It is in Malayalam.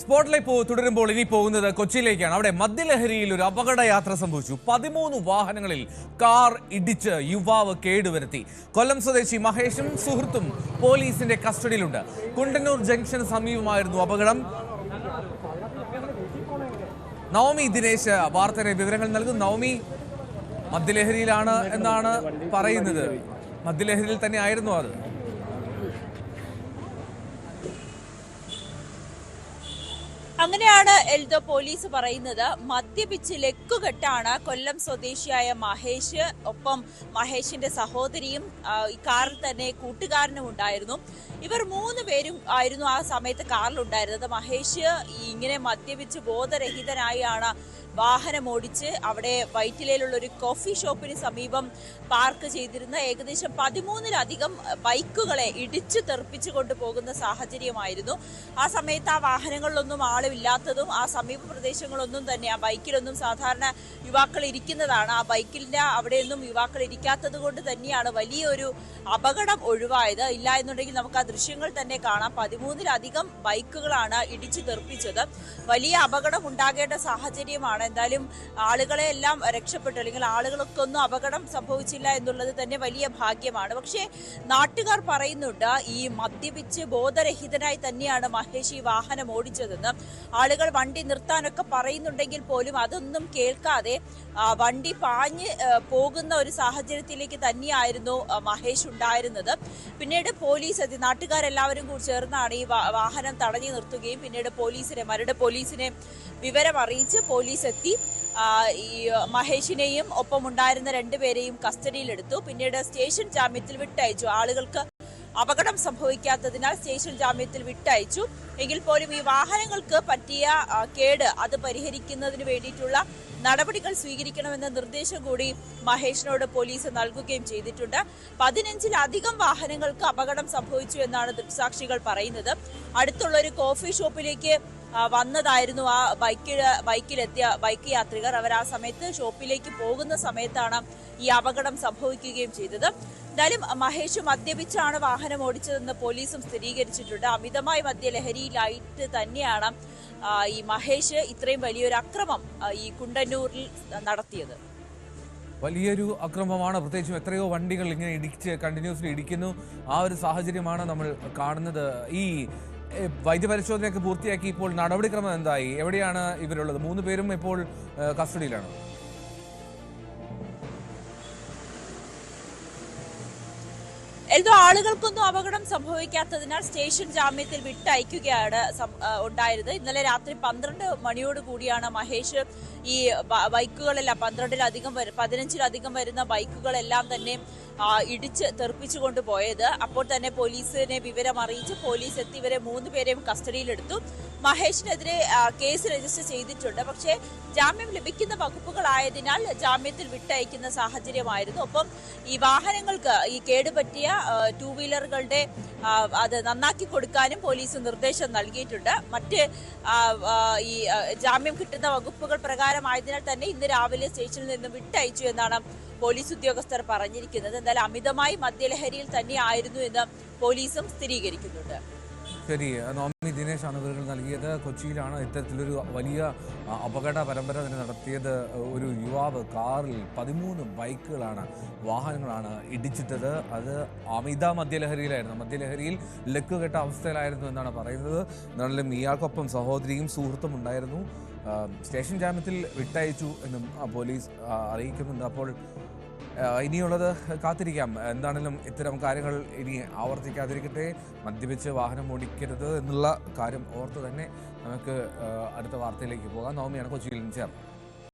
സ്പോട്ടിലേക്ക് തുടരുമ്പോൾ ഇനി പോകുന്നത് കൊച്ചിയിലേക്കാണ്. അവിടെ മദ്യലഹരിയിൽ ഒരു അപകടയാത്ര സംഭവിച്ചു. 13 വാഹനങ്ങളിൽ കാർ ഇടിച്ച് യുവാവ് കേടുവരുത്തി. കൊല്ലം സ്വദേശി മഹേഷും സുഹൃത്തും പോലീസിന്റെ കസ്റ്റഡിയിലുണ്ട്. കുണ്ടന്നൂർ ജംഗ്ഷന് സമീപമായിരുന്നു അപകടം. നവമി ദിനേശ് വാർത്തയുടെ വിവരങ്ങൾ നൽകും. നവമി, മദ്യലഹരിയിലാണ് എന്നാണ് പറയുന്നത്. മദ്യലഹരിയിൽ തന്നെ ആയിരുന്നു അത്? അങ്ങനെയാണ് എൽദോ പോലീസ് പറയുന്നത്. മദ്യപിച്ച് ലക്കുകെട്ടാണ് കൊല്ലം സ്വദേശിയായ മഹേഷ്, ഒപ്പം മഹേഷിന്റെ സഹോദരിയും ഈ കാറിൽ തന്നെ കൂട്ടുകാരനും ഉണ്ടായിരുന്നു. ഇവർ 3 പേരും ആയിരുന്നു ആ സമയത്ത് കാറിലുണ്ടായിരുന്നത്. മഹേഷ് ഇങ്ങനെ മദ്യപിച്ച് ബോധരഹിതനായാണ് വാഹനം ഓടിച്ച് അവിടെ വൈറ്റിലയിലുള്ള ഒരു കോഫി ഷോപ്പിന് സമീപം പാർക്ക് ചെയ്തിരുന്ന ഏകദേശം 13-ലധികം ബൈക്കുകളെ ഇടിച്ചു തെറിപ്പിച്ചു കൊണ്ടുപോകുന്ന സാഹചര്യമായിരുന്നു. ആ സമയത്ത് ആ വാഹനങ്ങളിലൊന്നും ആളുമില്ലാത്തതും ആ സമീപ പ്രദേശങ്ങളൊന്നും തന്നെ ആ ബൈക്കിലൊന്നും സാധാരണ യുവാക്കൾ ഇരിക്കുന്നതാണ്. ആ ബൈക്കിന്റെ അവിടെയൊന്നും യുവാക്കൾ ഇരിക്കാത്തത് കൊണ്ട് തന്നെയാണ് വലിയൊരു അപകടം ഒഴിവായത്. ഇല്ല എന്നുണ്ടെങ്കിൽ നമുക്ക് ആ ദൃശ്യങ്ങൾ തന്നെ കാണാം. 13-ലധികം ബൈക്കുകളാണ് ഇടിച്ചു തെറിപ്പിച്ചത്. വലിയ അപകടം ഉണ്ടാകേണ്ട സാഹചര്യമാണ്. എന്തായാലും ആളുകളെ എല്ലാം രക്ഷപ്പെട്ടു, അല്ലെങ്കിൽ ആളുകൾക്കൊന്നും അപകടം സംഭവിച്ചില്ല എന്നുള്ളത് തന്നെ വലിയ ഭാഗ്യമാണ്. പക്ഷേ നാട്ടുകാർ പറയുന്നുണ്ട്, ഈ മദ്യപിച്ച് ബോധരഹിതനായി തന്നെയാണ് മഹേഷ് ഈ വാഹനം ഓടിച്ചതെന്ന്. ആളുകൾ വണ്ടി നിർത്താനൊക്കെ പറയുന്നുണ്ടെങ്കിൽ പോലും അതൊന്നും കേൾക്കാതെ വണ്ടി പാഞ്ഞ് പോകുന്ന ഒരു സാഹചര്യത്തിലേക്ക് തന്നെയായിരുന്നു മഹേഷ് ഉണ്ടായിരുന്നത്. പിന്നീട് പോലീസ് എത്തി. നാട്ടുകാരെല്ലാവരും കൂടി ചേർന്നാണ് ഈ വാഹനം തടഞ്ഞു നിർത്തുകയും പിന്നീട് മരട് പോലീസിനെ വിവരം അറിയിച്ച് പോലീസ് എത്തി ഈ മഹേഷിനെയും ഒപ്പമുണ്ടായിരുന്ന 2 പേരെയും കസ്റ്റഡിയിലെടുത്തു. പിന്നീട് സ്റ്റേഷൻ ജാമ്യത്തിൽ വിട്ടയച്ചു. ആളുകൾക്ക് അപകടം സംഭവിക്കാത്തതിനാൽ സ്റ്റേഷൻ ജാമ്യത്തിൽ വിട്ടയച്ചു. എങ്കിൽ പോലും ഈ വാഹനങ്ങൾക്ക് പറ്റിയ കേട് അത് പരിഹരിക്കുന്നതിന് വേണ്ടിയിട്ടുള്ള നടപടികൾ സ്വീകരിക്കണമെന്ന നിർദ്ദേശം കൂടി മഹേഷിനോട് പോലീസ് നൽകുകയും ചെയ്തിട്ടുണ്ട്. 15-ലധികം വാഹനങ്ങൾക്ക് അപകടം സംഭവിച്ചു എന്നാണ് ദൃക്സാക്ഷികൾ പറയുന്നത്. അടുത്തുള്ള ഒരു കോഫി ഷോപ്പിലേക്ക് വന്നതായിരുന്നു ആ ബൈക്കിലെത്തിയ ബൈക്ക് യാത്രികർ. അവർ ആ സമയത്ത് ഷോപ്പിലേക്ക് പോകുന്ന സമയത്താണ് ഈ അപകടം സംഭവിക്കുകയും ചെയ്തത്. എന്തായാലും മഹേഷ് മദ്യപിച്ചാണ് വാഹനം ഓടിച്ചതെന്ന് പോലീസും സ്ഥിരീകരിച്ചിട്ടുണ്ട്. അമിതമായി മദ്യലഹരിയിലായിട്ട് തന്നെയാണ് ഈ മഹേഷ് ഇത്രയും വലിയൊരു അക്രമം ഈ കുണ്ടന്നൂരിൽ നടത്തിയത്. വലിയൊരു അക്രമമാണ്. പ്രത്യേകിച്ചും എത്രയോ വണ്ടികൾ ഇങ്ങനെ കണ്ടിന്യൂസ്ലി ഇടിക്കുന്നു. ആ ഒരു സാഹചര്യമാണ് നമ്മൾ കാണുന്നത്. ഈ വൈദ്യപരിശോധനയൊക്കെ പൂർത്തിയാക്കി ഇപ്പോൾ നടപടിക്രമം എന്തായി? എവിടെയാണ് ഇവരുള്ളത്? 3 പേരും ഇപ്പോൾ കസ്റ്റഡിയിലാണ്. എൽദോ, ആളുകൾക്കൊന്നും അപകടം സംഭവിക്കാത്തതിനാൽ സ്റ്റേഷൻ ജാമ്യത്തിൽ വിട്ടയക്കുകയാണ് ഉണ്ടായത്. ഇന്നലെ രാത്രി 12 മണിയോട് കൂടിയാണ് മഹേഷ് ഈ ബൈക്കുകളെല്ലാം 15-ലധികം വരുന്ന ബൈക്കുകളെല്ലാം തന്നെ ഇടിച്ച് തെറിപ്പിച്ചു കൊണ്ടുപോയത്. അപ്പോൾ തന്നെ പോലീസിനെ വിവരം അറിയിച്ച് പോലീസ് എത്തി ഇവരെ 3 പേരെയും കസ്റ്റഡിയിലെടുത്തു. മഹേഷിനെതിരെ കേസ് രജിസ്റ്റർ ചെയ്തിട്ടുണ്ട്. പക്ഷേ ജാമ്യം ലഭിക്കുന്ന വകുപ്പുകളായതിനാൽ ജാമ്യത്തിൽ വിട്ടയക്കുന്ന സാഹചര്യമായിരുന്നു. ഒപ്പം ഈ വാഹനങ്ങൾക്ക് ഈ കേടുപറ്റിയ 2 വീലറുകളുടെ അത് നന്നാക്കി കൊടുക്കാനും പോലീസ് നിർദ്ദേശം നൽകിയിട്ടുണ്ട്. മറ്റ് ഈ ജാമ്യം കിട്ടുന്ന വകുപ്പുകൾ പ്രകാരമായതിനാൽ തന്നെ ഇന്ന് രാവിലെ സ്റ്റേഷനിൽ നിന്ന് വിട്ടയച്ചു എന്നാണ് പോലീസ് ഉദ്യോഗസ്ഥർ പറഞ്ഞിരിക്കുന്നത്. എന്തായാലും അമിതമായി മദ്യലഹരിയിൽ തന്നെയായിരുന്നു എന്ന് പോലീസും സ്ഥിരീകരിക്കുന്നുണ്ട്. ശരി, നവമി ദിനേശാണ് വിവരങ്ങൾ നൽകിയത്. കൊച്ചിയിലാണ് ഇത്തരത്തിലൊരു വലിയ അപകട പരമ്പര തന്നെ നടത്തിയത്. ഒരു യുവാവ് കാറിൽ 13 വാഹനങ്ങളാണ് ഇടിച്ചിട്ടത്. അത് അമിത മദ്യലഹരിയിലായിരുന്നു. മദ്യലഹരിയിൽ ലക്കുകെട്ട അവസ്ഥയിലായിരുന്നു എന്നാണ് പറയുന്നത്. എന്നാലും ഇയാൾക്കൊപ്പം സഹോദരിയും സുഹൃത്തും ഉണ്ടായിരുന്നു. സ്റ്റേഷൻ ജാമ്യത്തിൽ വിട്ടയച്ചു എന്നും പോലീസ് അറിയിക്കുന്നുണ്ട്. അപ്പോൾ ഇനിയുള്ളത് കാത്തിരിക്കാം. എന്താണെങ്കിലും ഇത്തരം കാര്യങ്ങൾ ഇനി ആവർത്തിക്കാതിരിക്കട്ടെ. മദ്യപിച്ച് വാഹനം ഓടിക്കരുത് എന്നുള്ള കാര്യം ഓർത്ത് തന്നെ നമുക്ക് അടുത്ത വാർത്തയിലേക്ക് പോകാം. നവമിയാണ് കൊച്ചിയിൽ ചേർന്നത്.